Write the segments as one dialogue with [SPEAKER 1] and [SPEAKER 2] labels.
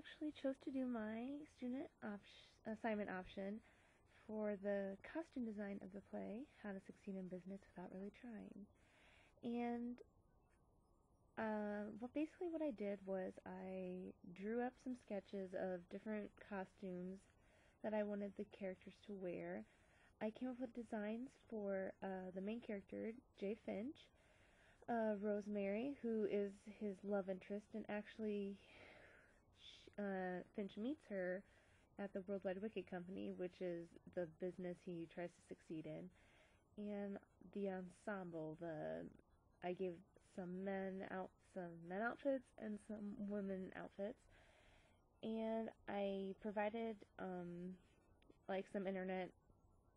[SPEAKER 1] actually chose to do my assignment option for the costume design of the play, How to Succeed in Business Without Really Trying. And basically what I did was I drew up some sketches of different costumes that I wanted the characters to wear. I came up with designs for the main character, Jay Finch, Rosemary, who is his love interest, and actually Finch meets her at the Worldwide Wicked Company, which is the business he tries to succeed in. And the ensemble, I gave some men outfits and some women outfits, and I provided like some internet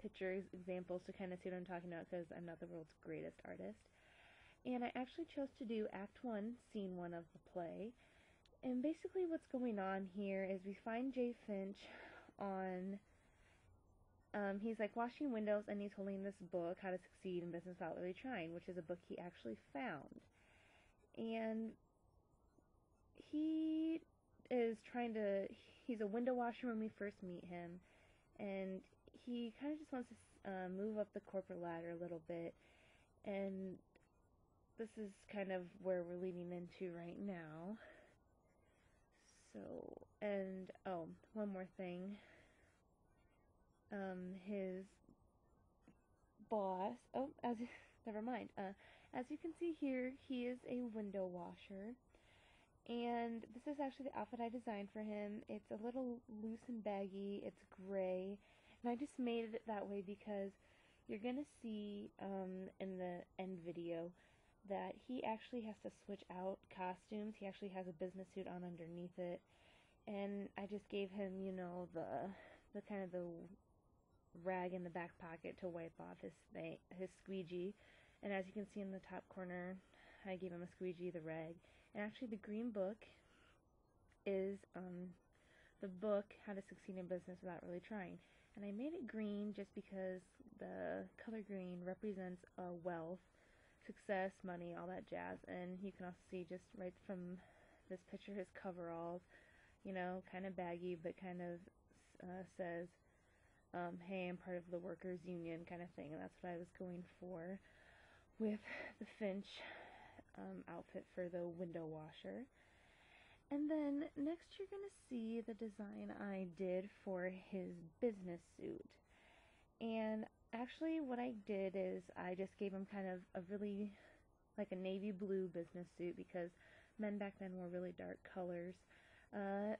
[SPEAKER 1] pictures examples to kind of see what I'm talking about because I'm not the world's greatest artist. And I actually chose to do Act 1, Scene 1 of the play. And basically what's going on here is we find Jay Finch on, he's like washing windows and he's holding this book, How to Succeed in Business Without Really Trying, which is a book he actually found. And he is he's a window washer when we first meet him, and he kind of just wants to move up the corporate ladder a little bit, and this is kind of where we're leading into right now. So, and one more thing. His boss, never mind. As you can see here, he is a window washer, and this is actually the outfit I designed for him. It's a little loose and baggy, it's gray, and I just made it that way because you're gonna see in the end video that he actually has to switch out costumes. He actually has a business suit on underneath it, and I just gave him, the kind of the rag in the back pocket to wipe off his squeegee. And as you can see in the top corner, I gave him a squeegee, the rag. And actually the green book is the book, How to Succeed in Business Without Really Trying. And I made it green just because the color green represents wealth, success, money, all that jazz. And you can also see just right from this picture his coveralls, kind of baggy, but kind of says, hey, I'm part of the workers union kind of thing. And that's what I was going for with the Finch outfit for the window washer. And then next you're going to see the design I did for his business suit. And actually what I did is I just gave him kind of a really like a navy blue business suit because men back then wore really dark colors. A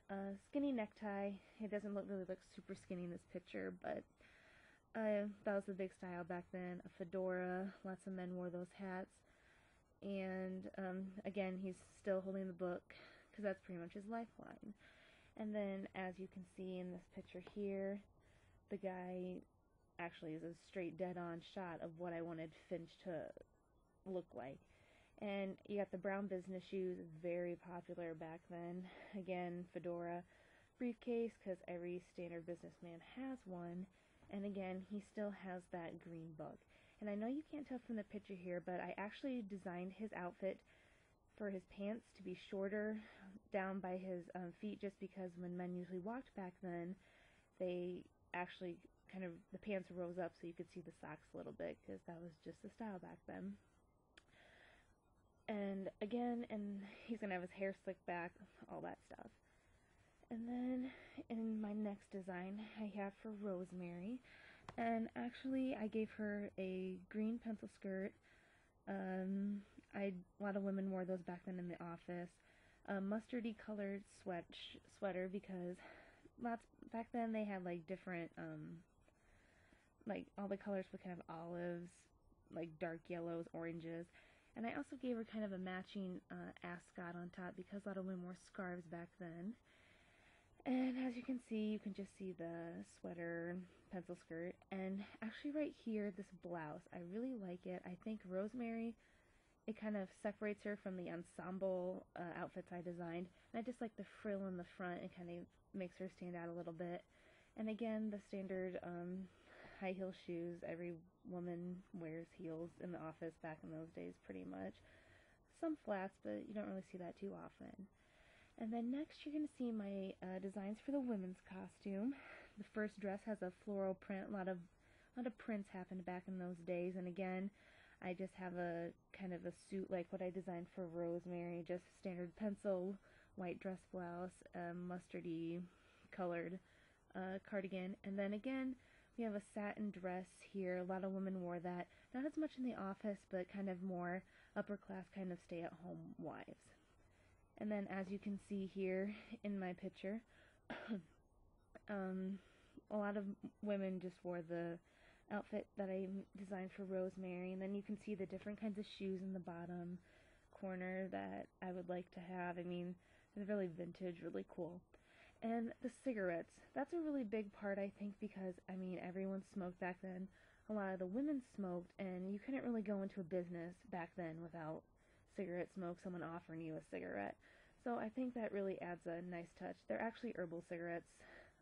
[SPEAKER 1] skinny necktie. It doesn't really look super skinny in this picture, but that was the big style back then. A fedora. Lots of men wore those hats. And again, he's still holding the book because that's pretty much his lifeline. And then as you can see in this picture here, the guy actually is a straight dead-on shot of what I wanted Finch to look like. And you got the brown business shoes, very popular back then. Again, fedora, briefcase, because every standard businessman has one. And again, he still has that green book. And I know you can't tell from the picture here, but I actually designed his outfit for his pants to be shorter down by his feet, just because when men usually walked back then, they actually the pants rose up so you could see the socks a little bit, because that was just the style back then. And again, and he's going to have his hair slicked back, all that stuff. And then in my next design, I have for Rosemary. And actually, I gave her a green pencil skirt. A lot of women wore those back then in the office. A mustardy colored sweater because back then they had like different, like all the colors were kind of olives, like dark yellows, oranges. And I also gave her kind of a matching ascot on top because a lot of women wore scarves back then. And as you can just see the sweater, pencil skirt, and actually right here, this blouse. I really like it. I think Rosemary, it kind of separates her from the ensemble outfits I designed. And I just like the frill in the front. It kind of makes her stand out a little bit. And again, the standard high heel shoes. Every woman wears heels in the office back in those days, pretty much. Some flats, but you don't really see that too often. And then next you're going to see my designs for the women's costume. The first dress has a floral print. A lot of prints happened back in those days. And again, I just have a kind of a suit like what I designed for Rosemary, just standard pencil, white dress blouse, mustardy colored cardigan. And then again, we have a satin dress here. A lot of women wore that. Not as much in the office, but kind of more upper class, kind of stay-at-home wives. And then as you can see here in my picture, a lot of women just wore the outfit that I designed for Rosemary. And then you can see the different kinds of shoes in the bottom corner that I would like to have. I mean, it's really vintage, really cool. And the cigarettes, that's a really big part, I think, because, I mean, everyone smoked back then. A lot of the women smoked, and you couldn't really go into a business back then without cigarette smoke, someone offering you a cigarette. So I think that really adds a nice touch. They're actually herbal cigarettes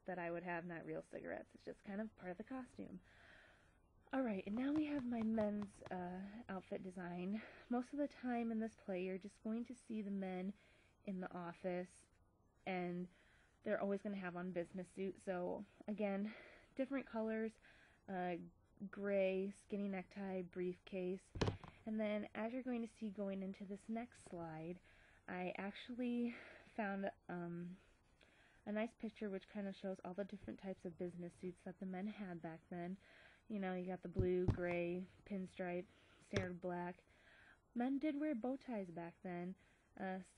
[SPEAKER 1] that I would have, not real cigarettes. It's just kind of part of the costume. Alright, and now we have my men's outfit design. Most of the time in this play, you're just going to see the men in the office, and they're always going to have on business suits. So again, different colors, gray, skinny necktie, briefcase. And then as you're going to see going into this next slide, I actually found a nice picture which kind of shows all the different types of business suits that the men had back then. You know, you got the blue, gray, pinstripe, standard black. Men did wear bow ties back then,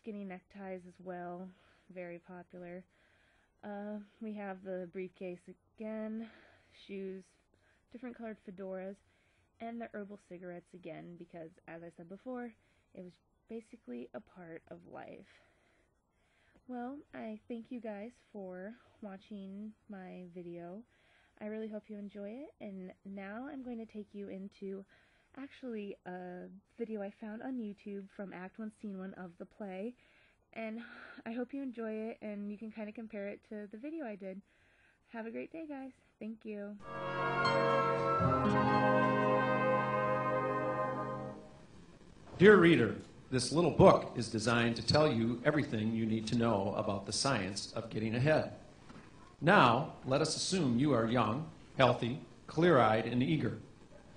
[SPEAKER 1] skinny neckties as well, very popular. We have the briefcase again, shoes, different colored fedoras, and the herbal cigarettes again, because as I said before, it was basically a part of life. Well, I thank you guys for watching my video. I really hope you enjoy it, and now I'm going to take you into actually a video I found on YouTube from Act 1, Scene 1 of the play, and I hope you enjoy it, and you can kind of compare it to the video I did. Have a great day, guys. Thank you.
[SPEAKER 2] Dear reader, this little book is designed to tell you everything you need to know about the science of getting ahead. Now, let us assume you are young, healthy, clear-eyed, and eager,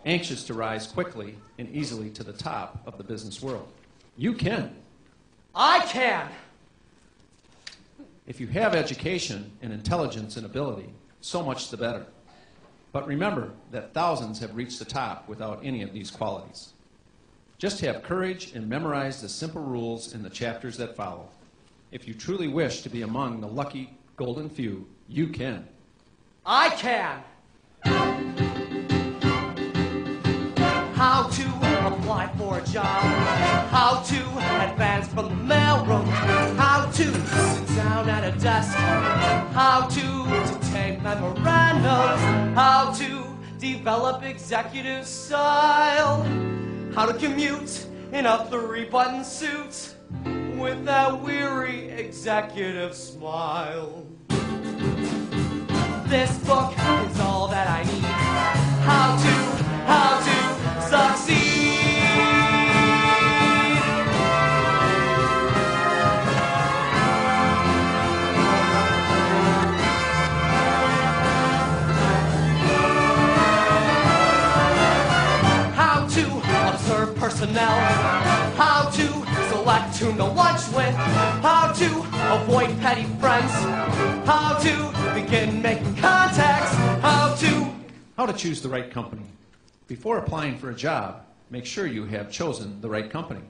[SPEAKER 2] anxious to rise quickly and easily to the top of the business world. You can.
[SPEAKER 3] I can!
[SPEAKER 2] If you have education and intelligence and ability, so much the better. But remember that thousands have reached the top without any of these qualities. Just have courage and memorize the simple rules in the chapters that follow. If you truly wish to be among the lucky golden few, you can.
[SPEAKER 3] I can! How to apply for a job, how to advance from the mailroom, how to sit down at a desk, how to take memorandums, how to develop executive style, how to commute in a 3-button suit with that weary executive smile. This book is all that I need. How to succeed. How to observe personnel. How to select whom to lunch with. How to avoid petty friends. How to begin making contacts. How
[SPEAKER 2] to choose the right company. Before applying for a job, make sure you have chosen the right company.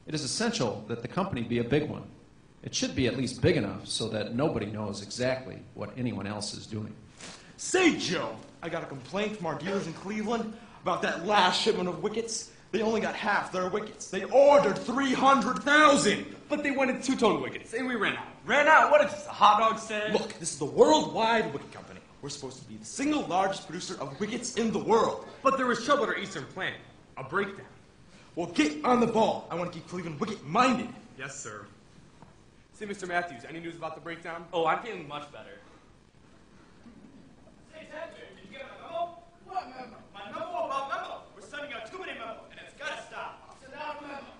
[SPEAKER 2] It is essential that the company be a big one. It should be at least big enough so that nobody knows exactly what anyone else is doing.
[SPEAKER 4] Say, Joe, I got a complaint from our dealers in Cleveland about that last shipment of wickets. They only got half their wickets. They ordered 300,000.
[SPEAKER 5] But they wanted 2 total wickets, and we ran out. Ran out? What is this, a hot dog stand?
[SPEAKER 4] Look, this is the Worldwide Wicket Company. We're supposed to be the single largest producer of wickets in the world.
[SPEAKER 5] But there was trouble at our eastern plant. A breakdown.
[SPEAKER 4] Well, get on the ball. I want to keep Cleveland wicket-minded.
[SPEAKER 5] Yes, sir. Say, Mr. Matthews, any news about the breakdown?
[SPEAKER 6] Oh, I'm feeling much better.
[SPEAKER 7] Hey, Ted, did you get my memo? What memo? My memo about memo. We're sending out too many memos, and it's got to stop. Send out a memo.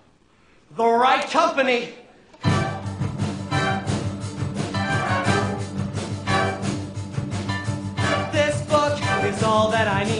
[SPEAKER 3] The right company. all that I need.